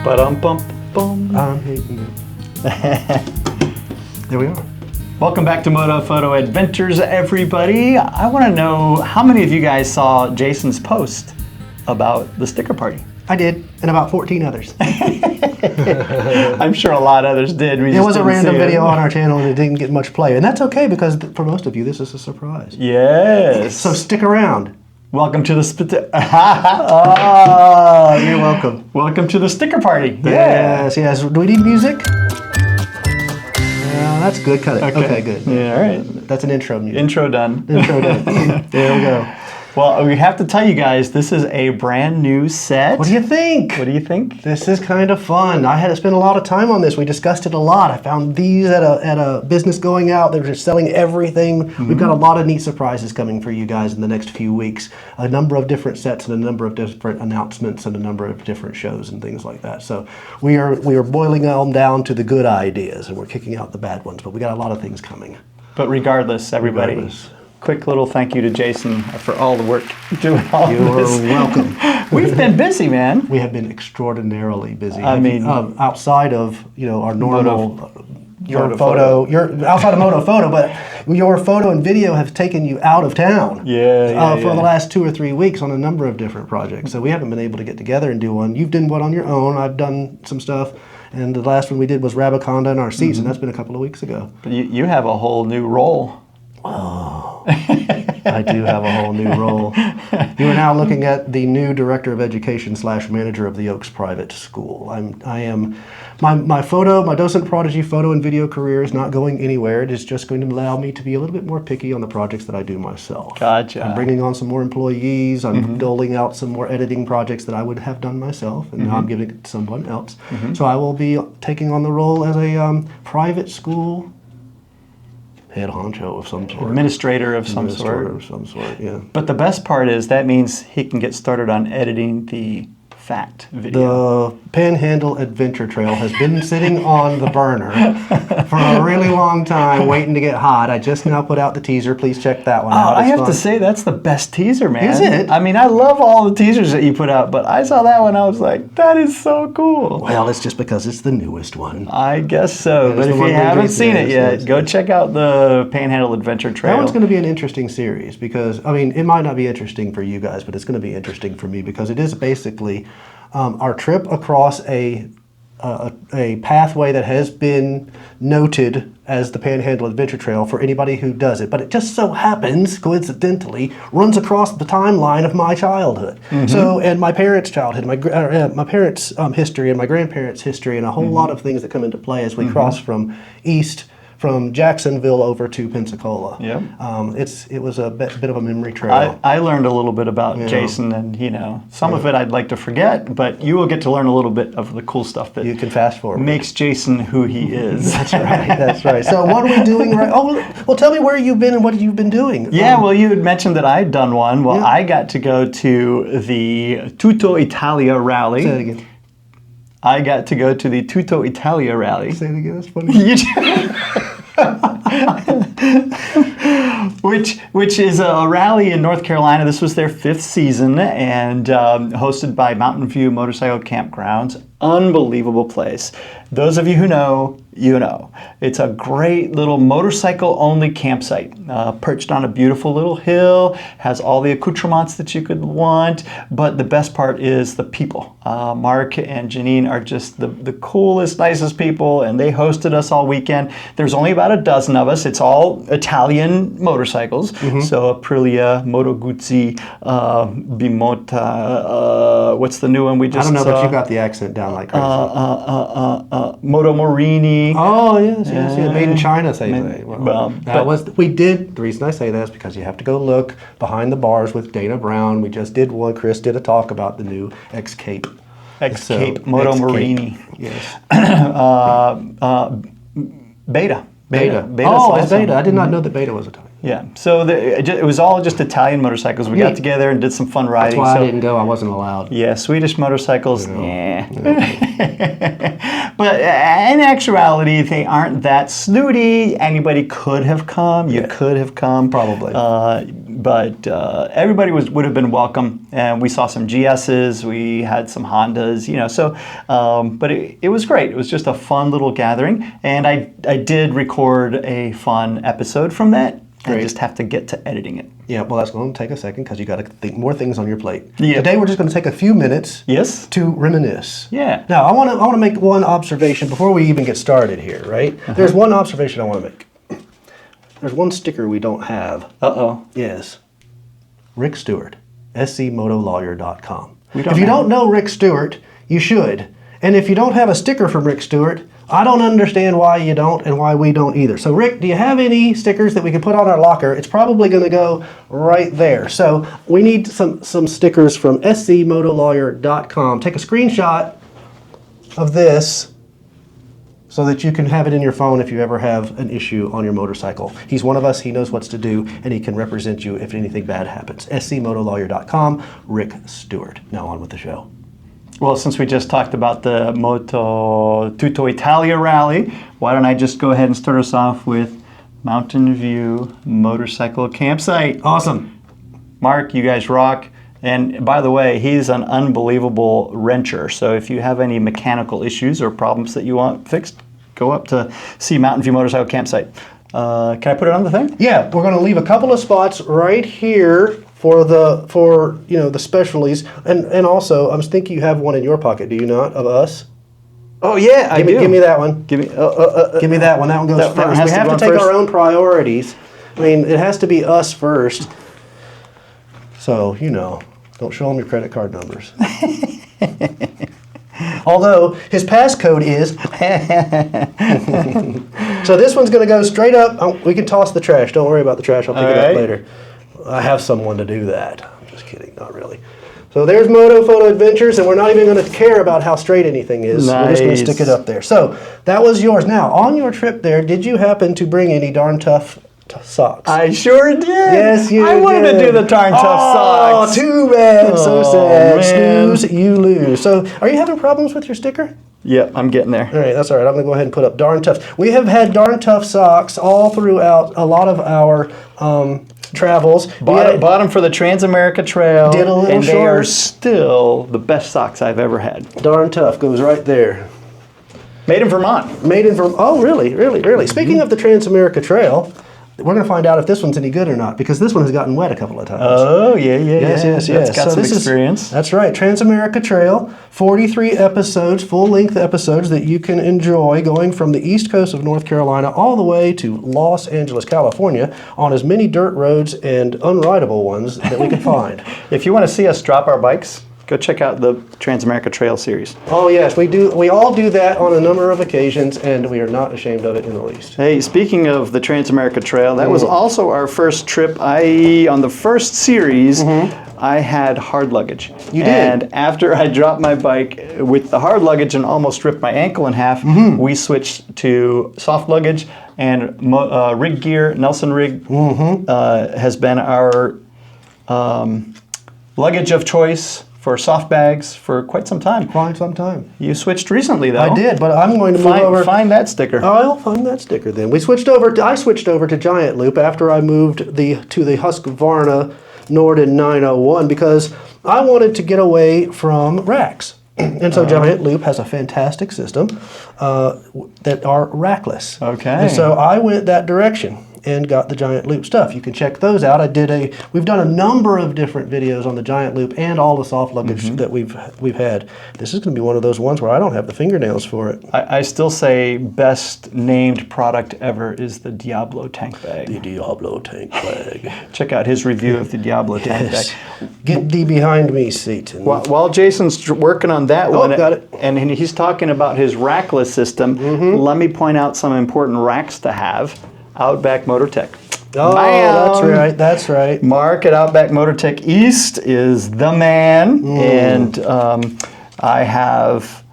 Ba-dum-bum-bum. I'm hating you. There we are. Welcome back to Moto Photo Adventures, everybody. I want to know how many of you guys saw Jason's post about the sticker party. I did, and about 14 others. I'm sure a lot of others did. It was a random video on our channel and it didn't get much play. And that's okay because for most of you, this is a surprise. Yes. So stick around. Welcome to the Oh, you're welcome. Welcome to the sticker party. Yes, yes. Do we need music? Yeah, that's good. Cut it. Okay, good. Yeah, all right. That's an intro music. Intro done. Intro done. There we go. Well, we have to tell you guys, this is a brand new set. What do you think? What do you think? This is kind of fun. I had to spend a lot of time on this. We discussed it a lot. I found these at a business going out. They're just selling everything. Mm-hmm. We've got a lot of neat surprises coming for you guys in the next few weeks. A number of different sets and a number of different announcements and a number of different shows and things like that. So we are boiling them down to the good ideas and we're kicking out the bad ones. But we got a lot of things coming. But regardless, everybody. Quick little thank you to Jason for all the work doing all of this. You're welcome. We've been busy, man. We have been extraordinarily busy. I mean, outside of our normal outside of Moto Photo, but your photo and video have taken you out of town. For the last 2 or 3 weeks on a number of different projects. So we haven't been able to get together and do one. You've done one on your own. I've done some stuff. And the last one we did was Rabaconda in our seats, and that's been a couple of weeks ago. But you have a whole new role. Oh, I do have a whole new role. You are now looking at the new Director of Education / Manager of the Oaks Private School. I am my docent prodigy photo and video career is not going anywhere. It is just going to allow me to be a little bit more picky on the projects that I do myself. Gotcha. I'm bringing on some more employees. I'm doling out some more editing projects that I would have done myself, and now I'm giving it to someone else. So I will be taking on the role as a private school head honcho of some sort. Administrator of some sort, yeah. But the best part is that means he can get started on editing the fact video. The Panhandle Adventure Trail has been sitting on the burner for a really long time, waiting to get hot. I just now put out the teaser. Please check that one out. I have to say, that's the best teaser, man. Is it? I mean, I love all the teasers that you put out, but I saw that one, I was like, that is so cool. Well, it's just because it's the newest one. I guess so, but if you haven't seen it yet, go check out the Panhandle Adventure Trail. That one's going to be an interesting series because, I mean, it might not be interesting for you guys, but it's going to be interesting for me because it is basically our trip across a pathway that has been noted as the Panhandle Adventure Trail for anybody who does it. But it just so happens, coincidentally, runs across the timeline of my childhood. So, and my parents' childhood, my parents' history and my grandparents' history and a whole lot of things that come into play as we cross from Jacksonville over to Pensacola. Yep. It was a bit of a memory trail. I learned a little bit about Jason, and some of it I'd like to forget, but you will get to learn a little bit of the cool stuff that you can fast forward. Makes Jason who he is. That's right. That's right. So what are we doing right? Oh, well, tell me where you've been and what you've been doing. Yeah, well, you had mentioned that I'd done one. Well, I got to go to the Tutto Italia rally. Say it again. I got to go to the Tutto Italia rally. Say it again. That's funny. Which is a rally in North Carolina. This was their 5th season and hosted by Mountain View Motorcycle Campgrounds. Unbelievable place. Those of you who know, you know. It's a great little motorcycle-only campsite, perched on a beautiful little hill, has all the accoutrements that you could want, but the best part is the people. Mark and Janine are just the coolest, nicest people, and they hosted us all weekend. There's only about a dozen of us. It's all Italian motorcycles, so Aprilia, Moto Guzzi, Bimota, what's the new one we just saw? I don't know, but you got the accent down like crazy. Moto Morini. Oh, yes. Made in China, say they. The reason I say that is because you have to go look behind the bars with Dana Brown. We just did one. Chris did a talk about the new X-Cape. Moto Morini. Yes. Beta. Oh, it's Beta. I did not know that Beta was Italian. Yeah, so it was all just Italian motorcycles. We got together and did some fun riding. That's why I didn't go. I wasn't allowed. Yeah, Swedish motorcycles, yeah. But in actuality, they aren't that snooty. Anybody could have come. You could have come. Probably. But everybody would have been welcome. And we saw some GSs. We had some Hondas, you know. So, but it was great. It was just a fun little gathering. And I did record a fun episode from that. I just have to get to editing it. Yeah, well, that's going to take a second because you got to think more things on your plate. Yeah. Today, we're just going to take a few minutes. Yes. To reminisce. Yeah. Now, I want to make one observation before we even get started here. Right? There's one observation I want to make. There's one sticker we don't have. Uh-oh. Yes. Rick Stewart, scmotolawyer.com. If you don't know Rick Stewart, you should. And if you don't have a sticker from Rick Stewart, I don't understand why you don't and why we don't either. So Rick, do you have any stickers that we can put on our locker? It's probably going to go right there. So we need some stickers from scmotolawyer.com. Take a screenshot of this so that you can have it in your phone if you ever have an issue on your motorcycle. He's one of us, he knows what to do, and he can represent you if anything bad happens. scmotolawyer.com, Rick Stewart. Now on with the show. Well, since we just talked about the Moto Tutto Italia rally, why don't I just go ahead and start us off with Mountain View Motorcycle Campsite. Awesome. Mark, you guys rock. And by the way, he's an unbelievable wrencher. So if you have any mechanical issues or problems that you want fixed, go up to see Mountain View Motorcycle Campsite. Can I put it on the thing? Yeah, we're going to leave a couple of spots right here for the specialties, and also I think you have one in your pocket, do you not, of us? Oh yeah, I do. Give me that one. Give me that one. That one goes first. We have to take our own priorities. I mean, it has to be us first. So don't show them your credit card numbers. Although his passcode is. So this one's going to go straight up. We can toss the trash. Don't worry about the trash. I'll pick it up later. I have someone to do that. I'm just kidding. Not really. So there's Moto Photo Adventures, and we're not even going to care about how straight anything is. Nice. We're just going to stick it up there. So that was yours. Now, on your trip there, did you happen to bring any darn tough socks? I sure did. Yes, you did. I wanted to do the darn tough socks. Oh, too bad. So sad. Man. Snooze, you lose. So are you having problems with your sticker? Yep, I'm getting there. All right, that's all right. I'm going to go ahead and put up darn tough. We have had darn tough socks all throughout a lot of our travels. Bought them for the Trans-America Trail. Did a little and they are still the best socks I've ever had. Darn tough goes right there. Made in Vermont. Made in Vermont. Oh, really? Really, really. Speaking of the Trans-America Trail, we're going to find out if this one's any good or not, because this one has gotten wet a couple of times. Oh, yeah. Yes. It's got some experience. That's right. Trans-America Trail, 43 episodes, full-length episodes that you can enjoy going from the east coast of North Carolina all the way to Los Angeles, California, on as many dirt roads and unrideable ones that we can find. If you want to see us drop our bikes, go check out the Trans-America Trail series. Oh, yes, we do. We all do that on a number of occasions, and we are not ashamed of it in the least. Hey, speaking of the Trans-America Trail, that was also our first trip. On the first series, I had hard luggage. You did? And after I dropped my bike with the hard luggage and almost ripped my ankle in half, we switched to soft luggage, and Rig Gear, Nelson Rig, has been our luggage of choice for soft bags for quite some time. You switched recently, though. I did, but I'm going to move over. Find that sticker. I'll find that sticker then. I switched over to Giant Loop after I moved to the Husqvarna Norden 901 because I wanted to get away from racks. And so Giant Loop has a fantastic system that are rackless. Okay. And so I went that direction and got the Giant Loop stuff. You can check those out. We've done a number of different videos on the Giant Loop and all the soft luggage that we've had. This is going to be one of those ones where I don't have the fingernails for it. I still say best named product ever is the Diablo tank bag. The Diablo tank bag. Check out his review of the Diablo tank bag. Get thee behind me, Satan. While Jason's working on that one, got it. And he's talking about his rackless system, let me point out some important racks to have. Outback Motortek. Oh, that's right. Mark at Outback Motortek East is the man, and I have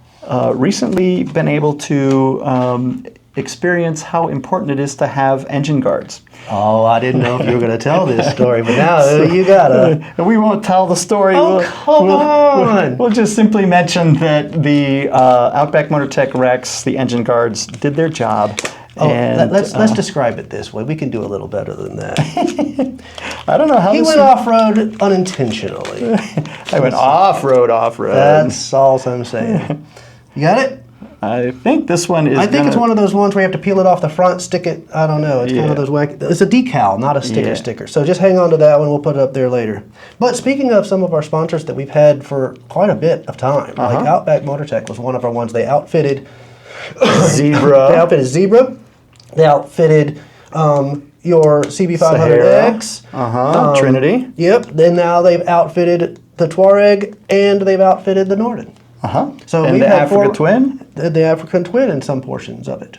recently been able to experience how important it is to have engine guards. Oh, I didn't know if you were going to tell this story, but now you gotta. We won't tell the story. Oh, come on! We'll just simply mention that the Outback Motortek Rex, the engine guards, did their job. Oh, and, let's describe it this way. We can do a little better than that. I don't know how he went off-road unintentionally. I went off-road. That's all I'm saying. You got it? I think this one is. I think it's one of those ones where you have to peel it off the front, stick it. I don't know. It's one of those wacky. It's a decal, not a sticker. So just hang on to that one. We'll put it up there later. But speaking of some of our sponsors that we've had for quite a bit of time, like Outback Motortek was one of our ones. They outfitted Zebra. They outfitted Zebra. They outfitted your CB500X. Trinity. Yep. Then now they've outfitted the Touareg and they've outfitted the Norden. So and we the had Africa Twin? The African Twin in some portions of it.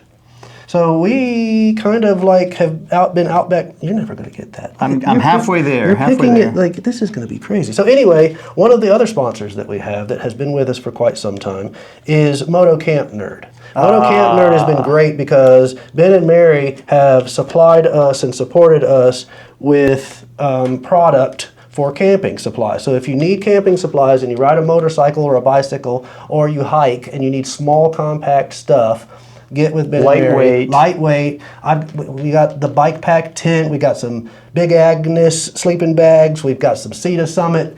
So we kind of like have been Outback. You're never going to get that. I'm halfway there. You're picking it like this is going to be crazy. So anyway, one of the other sponsors that we have that has been with us for quite some time is Moto Camp Nerd. Moto Camp Nerd has been great because Ben and Mary have supplied us and supported us with product for camping supplies. So if you need camping supplies and you ride a motorcycle or a bicycle or you hike and you need small compact stuff, get with Ben and Mary. Lightweight. We got the bike pack tent. We got some Big Agnes sleeping bags. We've got some Cedar Summit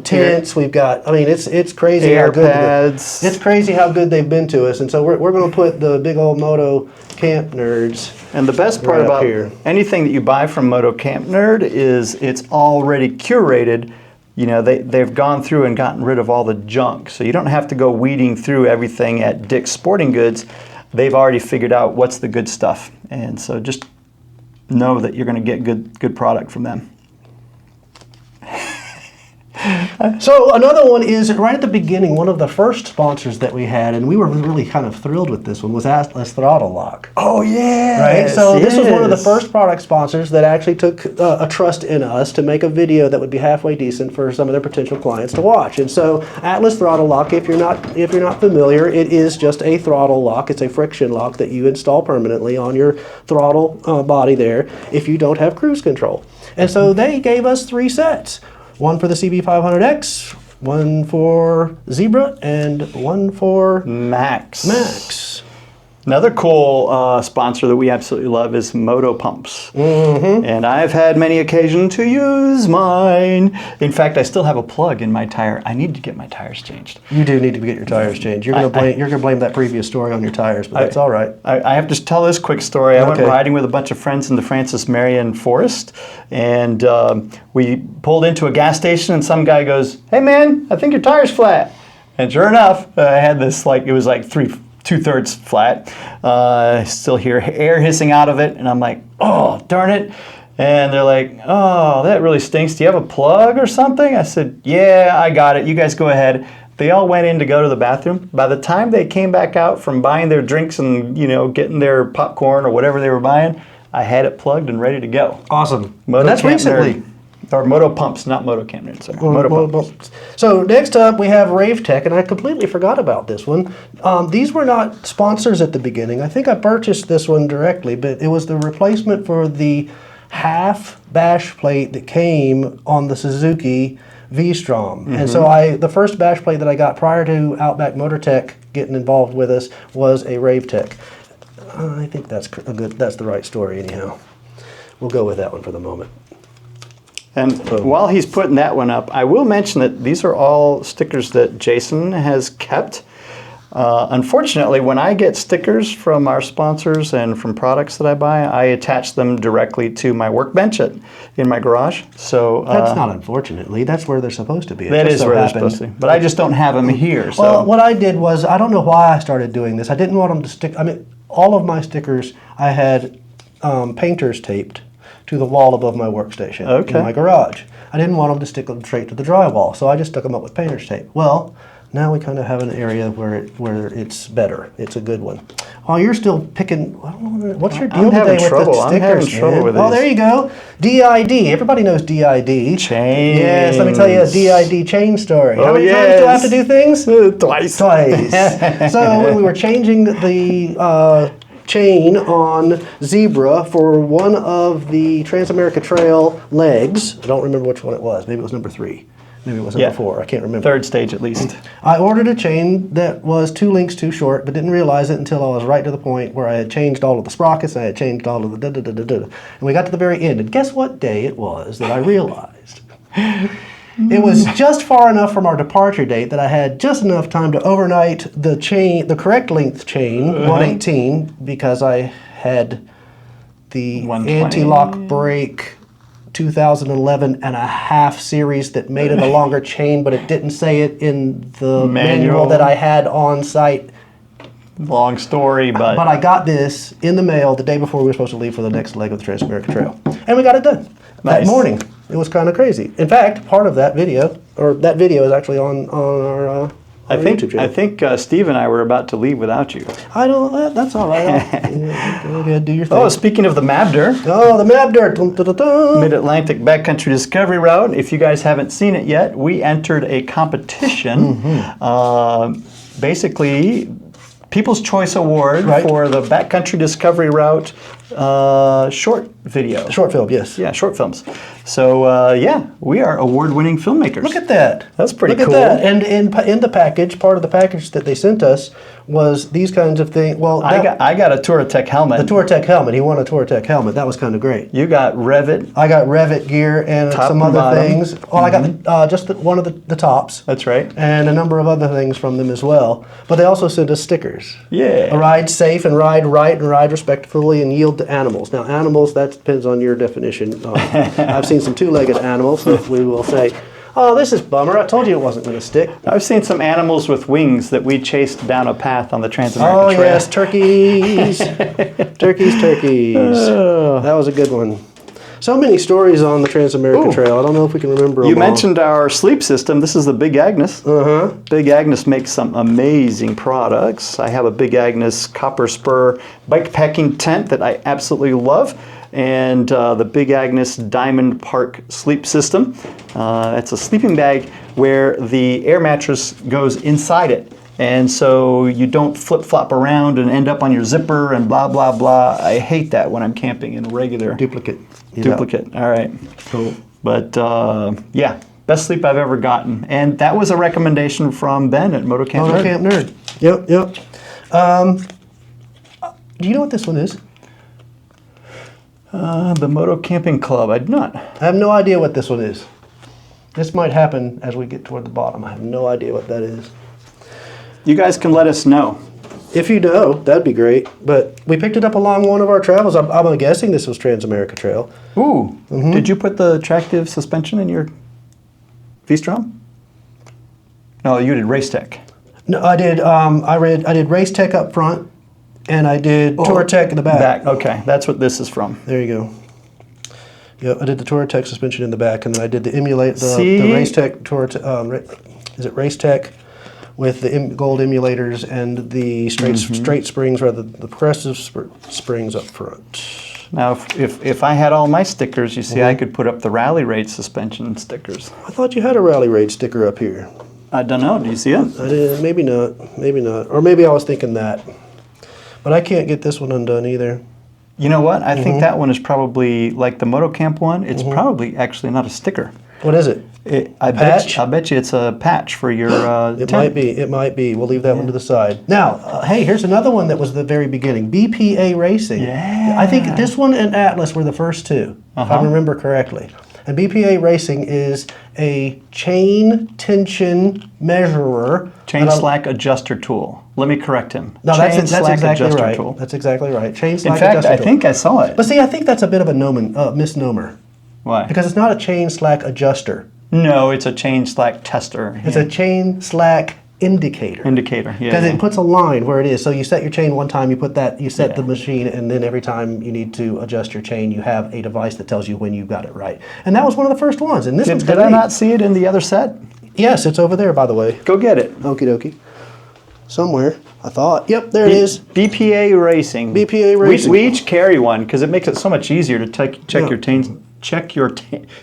tents. We've got. I mean, it's crazy how good. It's crazy how good they've been to us. And so we're going to put the big old Moto Camp Nerds. And the best part about anything that you buy from Moto Camp Nerd is it's already curated. You know, they've gone through and gotten rid of all the junk. So you don't have to go weeding through everything at Dick's Sporting Goods. They've already figured out what's the good stuff. And so just know that you're going to get good product from them. So another one is right at the beginning, one of the first sponsors that we had, and we were really kind of thrilled with this one, was Atlas Throttle Lock. Oh, yeah. Right? So this was one of the first product sponsors that actually took a trust in us to make a video that would be halfway decent for some of their potential clients to watch. And so Atlas Throttle Lock, if you're not familiar, it is just a throttle lock. It's a friction lock that you install permanently on your throttle body there if you don't have cruise control. And so they gave us 3 sets. One for the CB500X, one for Zebra, and one for Max. Another cool sponsor that we absolutely love is Moto Pumps. And I've had many occasions to use mine. In fact, I still have a plug in my tire. I need to get my tires changed. You do need to get your tires changed. You're gonna blame that previous story on your tires, but that's all right. I have to tell this quick story. I went riding with a bunch of friends in the Francis Marion Forest, and we pulled into a gas station, and some guy goes, "Hey man, I think your tire's flat." And sure enough, I had this it was like 2/3 flat. Still hear air hissing out of it, and I'm like, oh, darn it. And they're like, oh, that really stinks. Do you have a plug or something? I said, yeah, I got it. You guys go ahead. They all went in to go to the bathroom. By the time they came back out from buying their drinks and, getting their popcorn or whatever they were buying, I had it plugged and ready to go. Awesome. Moto and that's Camp recently. Nerd. Or Moto Pumps, not Moto Camp Nerd, sorry. Moto Pumps. So next up we have Rave Tech, and I completely forgot about this one. These were not sponsors at the beginning. I think I purchased this one directly, but it was the replacement for the half bash plate that came on the Suzuki V-Strom. And so the first bash plate that I got prior to Outback Motortek getting involved with us was a Rave Tech. I think that's the right story anyhow. We'll go with that one for the moment. And while he's putting that one up, I will mention that these are all stickers that Jason has kept. Unfortunately, when I get stickers from our sponsors and from products that I buy, I attach them directly to my workbench in my garage. So that's not unfortunately. That's where they're supposed to be. That is where they're supposed to be. But I just don't have them here. So. Well, what I did was, I don't know why I started doing this. I didn't want them to stick. I mean, all of my stickers I had painters taped to the wall above my workstation in my garage. I didn't want them to stick them straight to the drywall, so I just stuck them up with painter's tape. Well, now we kind of have an area where it's better. It's a good one. While you're still picking, I don't know, what's your deal today with the stickers? I'm having trouble with these. Oh, there you go. DID. Everybody knows DID. Chains. Yes, let me tell you a DID chain story. How many times do I have to do things? Twice. So when we were changing the chain on zebra for one of the Transamerica Trail legs. I don't remember which one it was. Maybe it was number 3. Maybe it was number 4. I can't remember. 3rd stage at least. I ordered a chain that was 2 links too short, but didn't realize it until I was right to the point where I had changed all of the sprockets, I had changed all of the da-da-da-da-da. And we got to the very end, and guess what day it was that I realized? It was just far enough from our departure date that I had just enough time to overnight the chain, the correct length chain, 118, because I had the 120. anti-lock brake 2011 and a half series that made it a longer chain, but it didn't say it in the manual that I had on site. Long story, but I got this in the mail the day before we were supposed to leave for the next leg of the Transamerica Trail. And we got it done that morning. It was kind of crazy. In fact, part of that video, or that video is actually on our YouTube channel. I think Steve and I were about to leave without you. I don't, that's all right. Go ahead, do your thing. Oh, speaking of the Mabder. Oh, the Mabder. Dun, dun, dun, dun. Mid-Atlantic Backcountry Discovery Route. If you guys haven't seen it yet, we entered a competition. Basically, People's Choice Award for the Backcountry Discovery Route short video. Short film, yes. Yeah, short films. So, yeah, we are award-winning filmmakers. Look at that. That's pretty cool. Look at that. And in the package, part of the package that they sent us was these kinds of things. Well, I got a Touratech helmet. The Touratech helmet. He won a Touratech helmet. That was kind of great. You got Revit. I got Revit gear and some other things. Well, I got just one of the tops. That's right. And a number of other things from them as well. But they also sent us stickers. Yeah. Ride safe and ride right and ride respectfully and yield to animals. Now, animals, that depends on your definition. I've seen some 2-legged animals that we will say, oh, this is bummer. I told you it wasn't going to stick. I've seen some animals with wings that we chased down a path on the Transamerica Trail. Oh, Trail. yes, turkeys. turkeys. That was a good one. So many stories on the Transamerica Trail. I don't know if we can remember them You mentioned our sleep system. This is the Big Agnes. Big Agnes makes some amazing products. I have a Big Agnes copper spur bike packing tent that I absolutely love. And the Big Agnes Diamond Park sleep system. It's a sleeping bag where the air mattress goes inside it. And so you don't flip-flop around and end up on your zipper and blah, blah, blah. I hate that when I'm camping in a regular... Duplicate. All right. Cool. But yeah, best sleep I've ever gotten. And that was a recommendation from Ben at Moto Camp Nerd. Camp Nerd. Yep. Do you know what this one is? The Moto Camping Club. I do not. I have no idea what this one is. This might happen as we get toward the bottom. I have no idea what that is. You guys can let us know. If you know, that'd be great. But we picked it up along one of our travels. I'm guessing this was Transamerica Trail. Ooh. Did you put the tractive suspension in your V-Strom? No, you did Race Tech. No, I did. I did Race Tech up front, and I did Touratech in the back. Okay, that's what this is from. There you go. Yep, I did the Touratech suspension in the back, and then I did the Race Tech Touratech. Is it Race Tech? With the gold emulators and the straight springs, rather the progressive springs up front. Now, if I had all my stickers, you see, I could put up the Rally Raid suspension stickers. I thought you had a Rally Raid sticker up here. I don't know. Do you see it? I did. Maybe not. Or maybe I was thinking that. But I can't get this one undone either. You know what? I think that one is probably like the Moto Camp one. It's probably actually not a sticker. What is it? I bet you it's a patch for your It tent. might be. We'll leave that one to the side. Now, hey, here's another one that was the very beginning. BPA Racing. Yeah. I think this one and Atlas were the first two, if I remember correctly. And BPA Racing is a chain tension measurer. Chain slack adjuster tool. Let me correct him. No, that's exactly right. Tool. That's exactly right. Chain slack In fact, adjuster I think I saw it. But see, I think that's a bit of a misnomer. Why? Because it's not a chain slack adjuster. No, it's a chain slack tester. It's a chain slack indicator. Indicator, yeah. Because it puts a line where it is. So you set your chain one time, you set the machine, and then every time you need to adjust your chain, you have a device that tells you when you got it right. And that was one of the first ones. And this one's Did I not see it in the other set? Yes, it's over there, by the way. Go get it. Okie dokie. Somewhere, I thought. Yep, there it is. BPA Racing. BPA Racing. We each carry one because it makes it so much easier to check your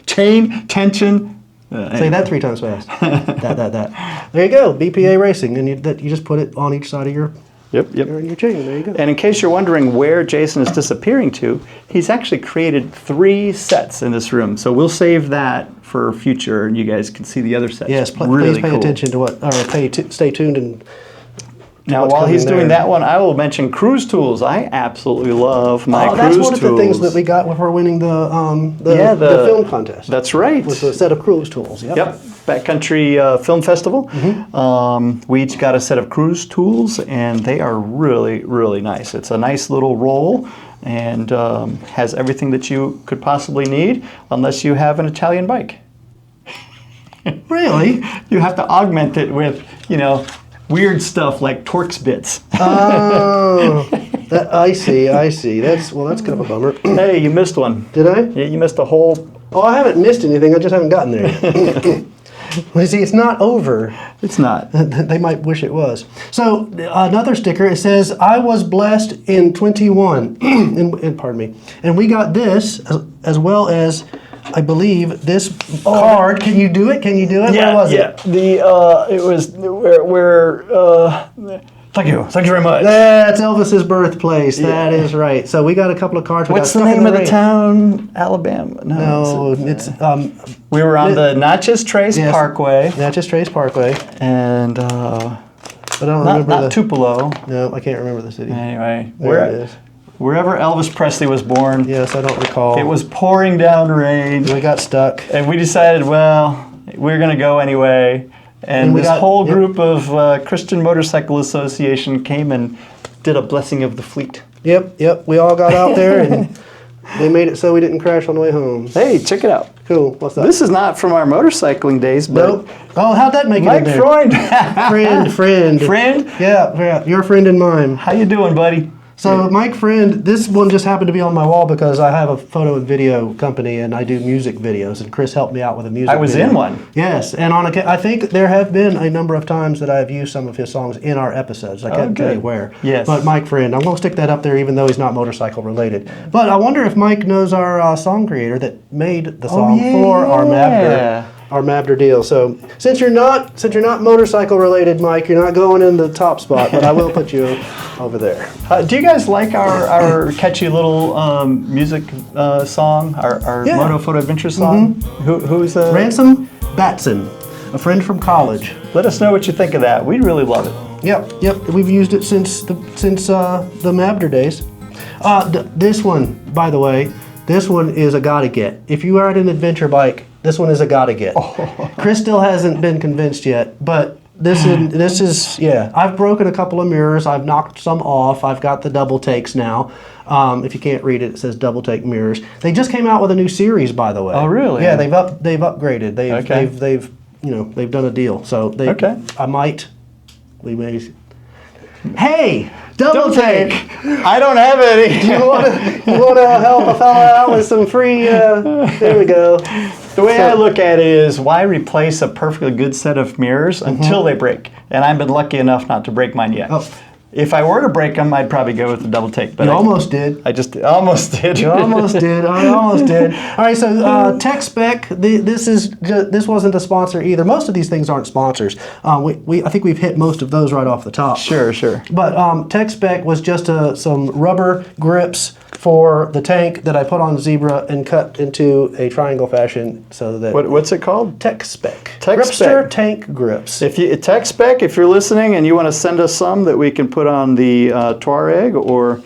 chain tension. Say that 3 times fast. that. There you go, BPA Racing, and you just put it on each side of your Yep. You're in your chain. There you go. And in case you're wondering where Jason is disappearing to, he's actually created 3 sets in this room. So we'll save that for future, and you guys can see the other sets. Yes, really please pay cool. attention to what, or stay tuned and. Now, while he's doing that one, I will mention cruise tools. I absolutely love my cruise tools. That's one of the things that we got when we're winning the film contest. That's right. With a set of cruise tools. Yep. Backcountry Film Festival. We each got a set of cruise tools, and they are really, really nice. It's a nice little roll and has everything that you could possibly need, unless you have an Italian bike. Really? You have to augment it with, weird stuff like Torx bits. Oh, I see. That's kind of a bummer. Hey, you missed one. Did I? Yeah, you missed a whole... Oh, I haven't missed anything. I just haven't gotten there yet. Well, see, it's not over. It's not. They might wish it was. So another sticker, it says, I was blessed in 21. and pardon me. And we got this as well as... I believe this card. Can you do it? Yeah, Where was it? It was thank you very much. That's Elvis's birthplace. Yeah. That is right. So we got a couple of cards. What's the name of the town? Alabama? No, it's we were on the Natchez Trace Parkway. Natchez Trace Parkway. And I don't remember not Tupelo. No, I can't remember the city. Anyway, there it is. Wherever Elvis Presley was born. Yes, I don't recall. It was pouring down rain. We got stuck. And we decided, well, we're going to go anyway. And this whole group of Christian Motorcycle Association came and did a blessing of the fleet. Yep. We all got out there and they made it so we didn't crash on the way home. Hey, check it out. Cool. What's that? This is not from our motorcycling days, but... Nope. Oh, how'd that make it Mike in there? Freund. Friend. Friend? Yeah, your friend and mine. How you doing, buddy? So Mike Friend, this one just happened to be on my wall because I have a photo and video company and I do music videos, and Chris helped me out with a music video. I was in one. Yes, and I think there have been a number of times that I've used some of his songs in our episodes. I can't tell you where. Yes. But Mike Friend, I'm going to stick that up there even though he's not motorcycle related. But I wonder if Mike knows our song creator that made the song for our Mavder deal. So since you're not motorcycle related, Mike, you're not going in the top spot, but I will put you over there. Do you guys like our catchy little music song, our Moto Photo Adventure song? Who's Ransom Batson, a friend from college. Let us know what you think of that. We'd really love it. Yep. We've used it since the Mavder days. This one, by the way, this one is a gotta get. If you are at an adventure bike, this one is a gotta get. Chris still hasn't been convinced yet, but this is I've broken a couple of mirrors. I've knocked some off. I've got the double takes now. If you can't read it, it says double take mirrors. They just came out with a new series, by the way. Oh, really? Yeah, they've upgraded. They've done a deal. So we may. Hey, double take. I don't have any. You want to help a fella out with some free? There we go. The way I look at it is, why replace a perfectly good set of mirrors until they break? And I've been lucky enough not to break mine yet. Oh. If I were to break them, I'd probably go with the double take. But you almost did. I just almost did. You almost did. I almost did. All right, so Tech Spec. This wasn't a sponsor either. Most of these things aren't sponsors. I think we've hit most of those right off the top. Sure. But Tech Spec was just some rubber grips for the tank that I put on Zebra and cut into a triangle fashion so that. What's it called? Tech Spec. Tech Gripster Spec. tank grips. Tech Spec, if you're listening and you want to send us some that we can put on the Touareg or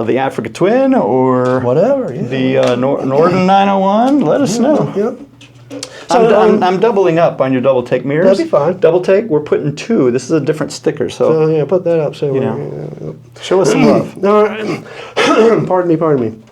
the Africa Twin or whatever, the Norden 901, let us know. Yep. So I'm doubling up on your double take mirrors. That'd be fine. Double take, we're putting 2. This is a different sticker, so put that up. So show us some love. All right. Pardon me.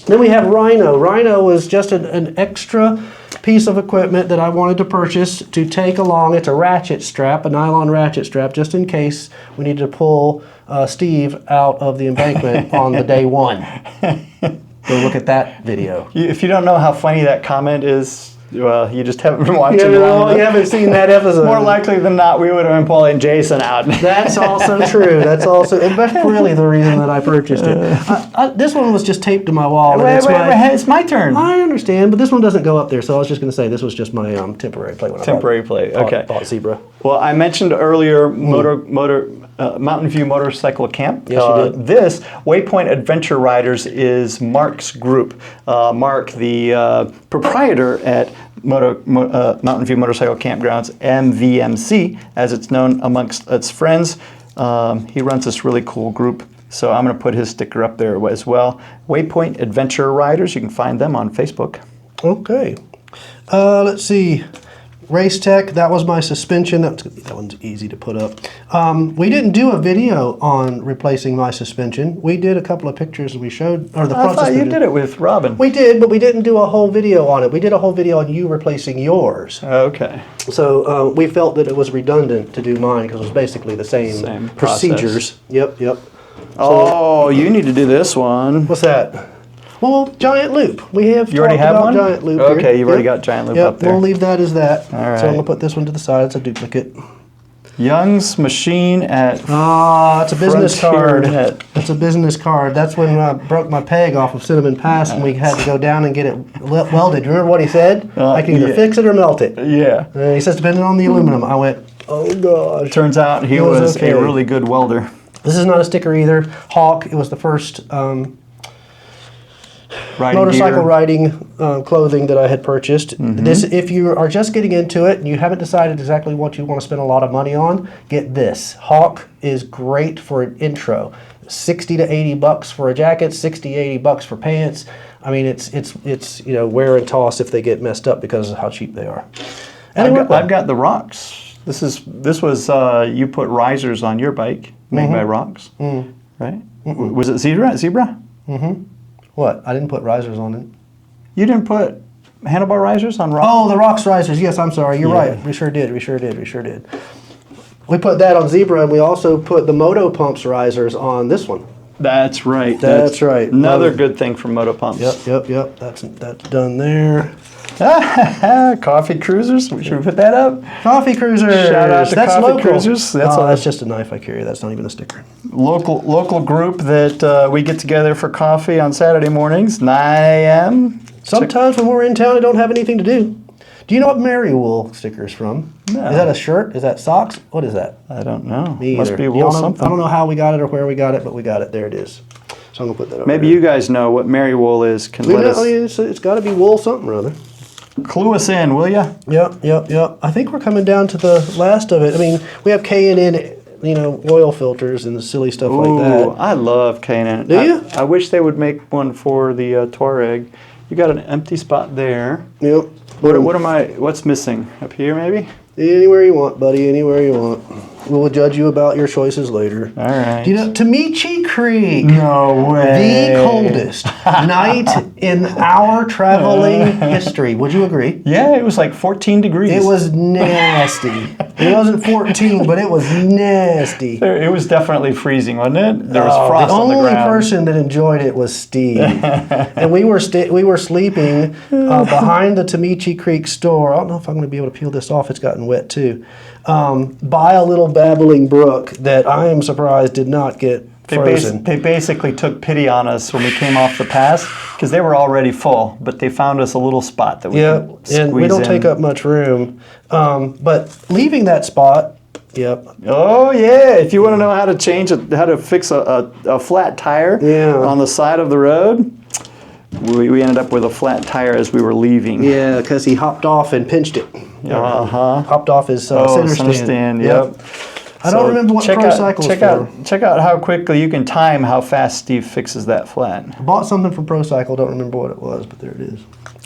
Then we have Rhino. Rhino was just an extra piece of equipment that I wanted to purchase to take along. It's a ratchet strap, a nylon ratchet strap, just in case we needed to pull Steve out of the embankment on the day one. Go look at that video. If you don't know how funny that comment is, well, you just haven't been watching. You haven't seen that episode. More likely than not, we would have been pulling Jason out. That's also true. That's really the reason that I purchased it. This one was just taped to my wall. Wait, it's my turn. I understand, but this one doesn't go up there, so I was just going to say this was just my temporary plate. Temporary plate, okay. Bought Zebra. Well, I mentioned earlier Mountain View Motorcycle Camp. Yes, you did. This Waypoint Adventure Riders is Mark's group. Mark, the proprietor at Mountain View Motorcycle Campgrounds, MVMC, as it's known amongst its friends. He runs this really cool group. So I'm going to put his sticker up there as well. Waypoint Adventure Riders. You can find them on Facebook. Okay. Let's see. Race Tech, that was my suspension. That one's easy to put up. We didn't do a video on replacing my suspension. We did a couple of pictures we showed, or the front I thought suspension. you did it with Robin. We did, but we didn't do a whole video on it. We did a whole video on you replacing yours. Okay. So we felt that it was redundant to do mine because it was basically the same procedures. Yep. Oh, you need to do this one. What's that? Well, giant loop. We have You already have one? giant loop Okay, here. you've already got giant loop up there. We'll leave that as that. All right. So I'm going to put this one to the side. It's a duplicate. Young's Machine at It's a business Frontier card. Net. It's a business card. That's when I broke my peg off of Cinnamon Pass and we had to go down and get it welded. Remember what he said? I can either fix it or melt it. Yeah. He says depending on the aluminum. I went, oh gosh. Turns out he was a really good welder. This is not a sticker either. Hawk, it was the first motorcycle riding clothing that I had purchased. This, if you are just getting into it and you haven't decided exactly what you want to spend a lot of money on, get this. Hawk is great for an intro. 60 to 80 bucks for a jacket, 60, 80 bucks for pants. I mean, it's wear and toss if they get messed up because of how cheap they are. Anyway, I've got the Rocks. This was you put risers on your bike made by Rocks, right? Was it Zebra? What? I didn't put risers on it. You didn't put handlebar risers on Rocks? Oh, the Rocks risers. Yes, I'm sorry. You're right. We sure did. We put that on Zebra, and we also put the Moto Pumps risers on this one. That's right. That's right. Another good thing from Moto Pumps. Yep. That's done there. Coffee Cruisers. Should we put that up? Coffee Cruisers. Shout out to That's Coffee local. Cruisers. That's just a knife I carry. That's not even a sticker. Local group that we get together for coffee on Saturday mornings, 9 a.m. Sometimes when we're in town, I don't have anything to do. Do you know what Mary Wool sticker is from? No. Is that a shirt? Is that socks? What is that? I don't know. Me Must either. be wool something. I don't know how we got it or where we got it, but we got it. There it is. So I'm going to put that over Maybe there. you guys know what Mary Wool is. It's got to be wool something or other. Clue us in, will ya? Yep. I think we're coming down to the last of it. I mean, we have K&N, oil filters and the silly stuff like that. I love K&N. Do you? I wish they would make one for the Touareg. You got an empty spot there. Yep. What's missing? Up here, maybe? Anywhere you want, buddy. Anywhere you want. We'll judge you about your choices later. All right. Do you know Tamichi Creek? No way. The coldest night in our traveling history. Would you agree? Yeah, it was like 14 degrees. It was nasty. It wasn't 14, but it was nasty. It was definitely freezing, wasn't it? There was frost on the ground. The only person that enjoyed it was Steve. And we were sleeping behind the Tamichi Creek store. I don't know if I'm going to be able to peel this off. It's gotten wet too. By a little babbling brook that I am surprised did not get frozen. They basically took pity on us when we came off the pass because they were already full, but they found us a little spot that we could squeeze in. And we don't take up much room. But leaving that spot, yep. Oh yeah! If you want to know how to fix a flat tire on the side of the road, we ended up with a flat tire as we were leaving. Yeah, because he hopped off and pinched it. Hopped off his center stand. Yep. I don't remember what Pro Cycle is for. Check out how quickly you can time how fast Steve fixes that flat. I bought something from Pro Cycle. Don't remember what it was, but there it is.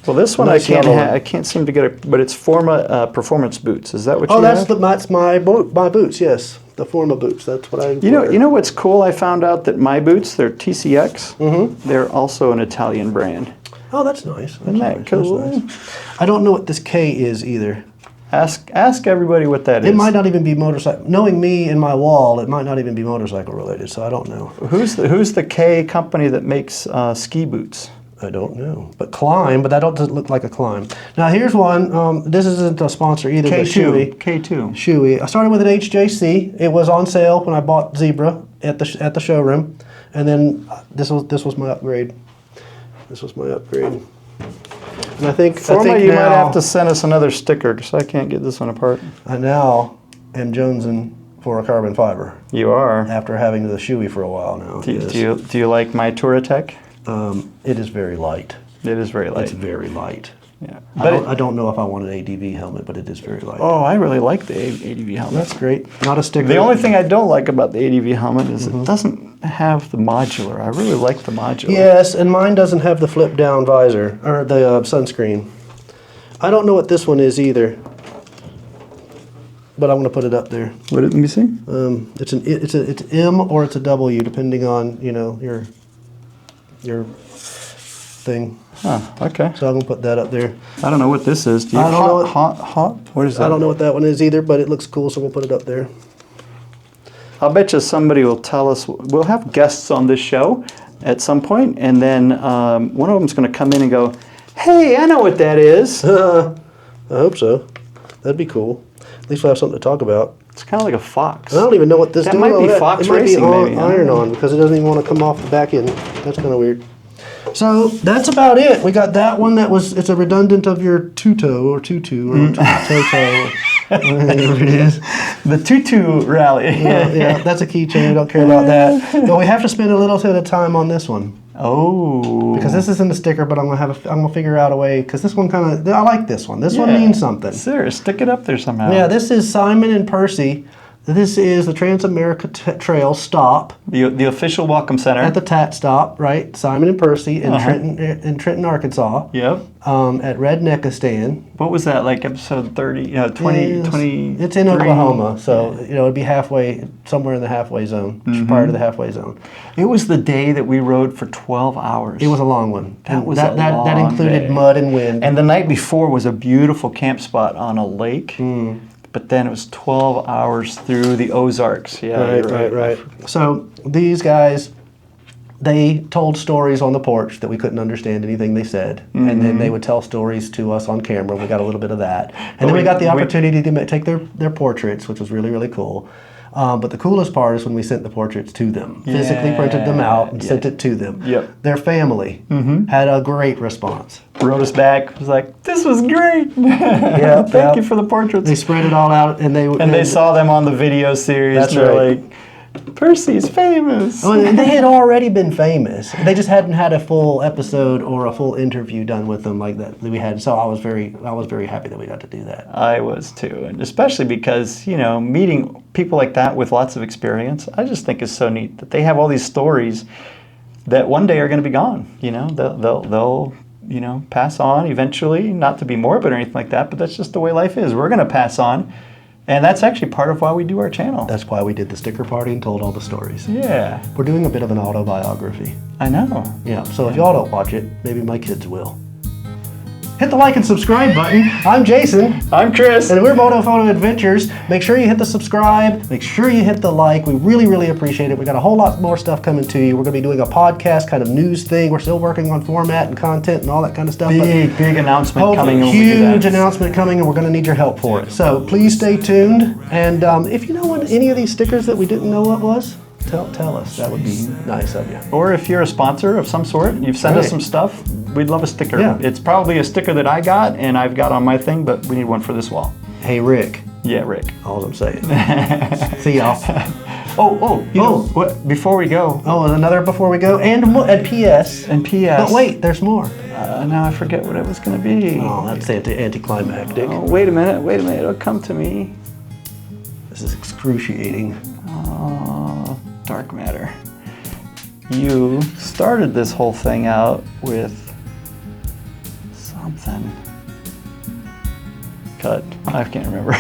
Well, this one Nice I can't seem to get it, but it's Forma performance boots. Is that what you have? That's my boots. Yes, the Forma boots. That's what I. You know what's cool? I found out that my boots, they're TCX. Mm-hmm. They're also an Italian brand. Oh, that's nice. Isn't that cool? Nice. I don't know what this K is either. Ask everybody what that is. It might not even be motorcycle. Knowing me and my wall, it might not even be motorcycle related. So I don't know. Who's the K company that makes ski boots? I don't know. But Climb, but that doesn't look like a Climb. Now here's one. This isn't a sponsor either. K2. Shoei. I started with an HJC. It was on sale when I bought Zebra at the showroom, and then this was my upgrade. And I think you might have to send us another sticker because I can't get this one apart. I know. am jonesing for a carbon fiber You are. after having the Shoei for a while now. Do you like my Touratech? It is very light. It is very light. It's very light. Yeah. I don't know if I want an ADV helmet, but it is very light. Oh, I really like the ADV helmet. That's great. Not a sticker. The only thing I don't like about the ADV helmet is it doesn't have the modular. I really like the modular. Yes, and mine doesn't have the flip down visor or the sunscreen. I don't know what this one is either, but I'm going to put it up there. Let me see. It's M or it's a W depending on your thing. Huh, okay. So I'm going to put that up there. I don't know what this is. Do you I don't know hot? What is that? I don't know what that one is either, but it looks cool, so we'll put it up there. I'll bet you somebody will tell us. We'll have guests on this show at some point, and then one of them's going to come in and go, "Hey, I know what that is." I hope so. That'd be cool. At least we'll have something to talk about. It's kind of like a fox. I don't even know what this That might be Fox Racing, It might be maybe. iron-on because it doesn't even want to come off the back end. That's kind of weird. So that's about it. We got that one it's a redundant of your Tuto or Tutu or Toto, whatever it is. The Tutu Rally. Yeah, that's a keychain. We don't care about that. But we have to spend a little bit of time on this one. Oh. Because this isn't a sticker, but I'm gonna figure out a way. Because this one I like this one. This one means something. Serious. Stick it up there somehow. Yeah, this is Simon and Percy. This is the Trans-America Trail stop. The official welcome center. At the TAT stop, right? Simon and Percy in Trenton, Arkansas. Yep. At Redneckistan. What was that, like episode 30, 20? It's in Oklahoma, so it'd be halfway, somewhere in the halfway zone, prior to the halfway zone. It was the day that we rode for 12 hours. It was a long one. That included mud and wind. And the night before was a beautiful camp spot on a lake. But then it was 12 hours through the Ozarks. Yeah, Right. So these guys, they told stories on the porch that we couldn't understand anything they said. And then they would tell stories to us on camera. We got a little bit of that. And then we got the opportunity to take their portraits, which was really, really cool. But the coolest part is when we sent the portraits to them. Physically printed them out and sent it to them. Yep. Their family had a great response. Wrote us back. Was like, "This was great. Yeah, Thank you for the portraits." They spread it all out, and they saw them on the video series. That's They're right. like, "Percy's famous." Well, they had already been famous. They just hadn't had a full episode or a full interview done with them like that we had. So I was very happy that we got to do that. I was too, and especially because meeting people like that with lots of experience, I just think is so neat that they have all these stories that one day are going to be gone. They'll pass on eventually, not to be morbid or anything like that, but that's just the way life is. We're going to pass on, and that's actually part of why we do our channel. That's why we did the sticker party and told all the stories. Yeah. We're doing a bit of an autobiography. I know. Yeah, so if y'all don't watch it, maybe my kids will. Hit the like and subscribe button. I'm Jason. I'm Chris. And we're Moto Photo Adventures. Make sure you hit the subscribe. Make sure you hit the like. We really, really appreciate it. We got a whole lot more stuff coming to you. We're going to be doing a podcast kind of news thing. We're still working on format and content and all that kind of stuff. Big announcement coming. Huge announcement coming, and we're going to need your help for it. So please stay tuned. And if you know what any of these stickers that we didn't know what was, tell us. That would be nice of you. Or if you're a sponsor of some sort, you've sent us some stuff, we'd love a sticker. Yeah. It's probably a sticker that I got and I've got on my thing, but we need one for this wall. Hey, Rick. Yeah, Rick. All I'm saying. See y'all. What? Before we go. Oh, another before we go? And P.S. And P.S. But wait, there's more. Now I forget what it was going to be. Oh, that's anticlimactic. Oh, wait a minute. It'll come to me. This is excruciating. Oh, dark matter. You started this whole thing out with something. Cut. I can't remember.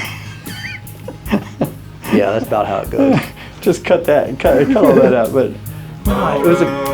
Yeah, that's about how it goes. Just cut all that out. But it was a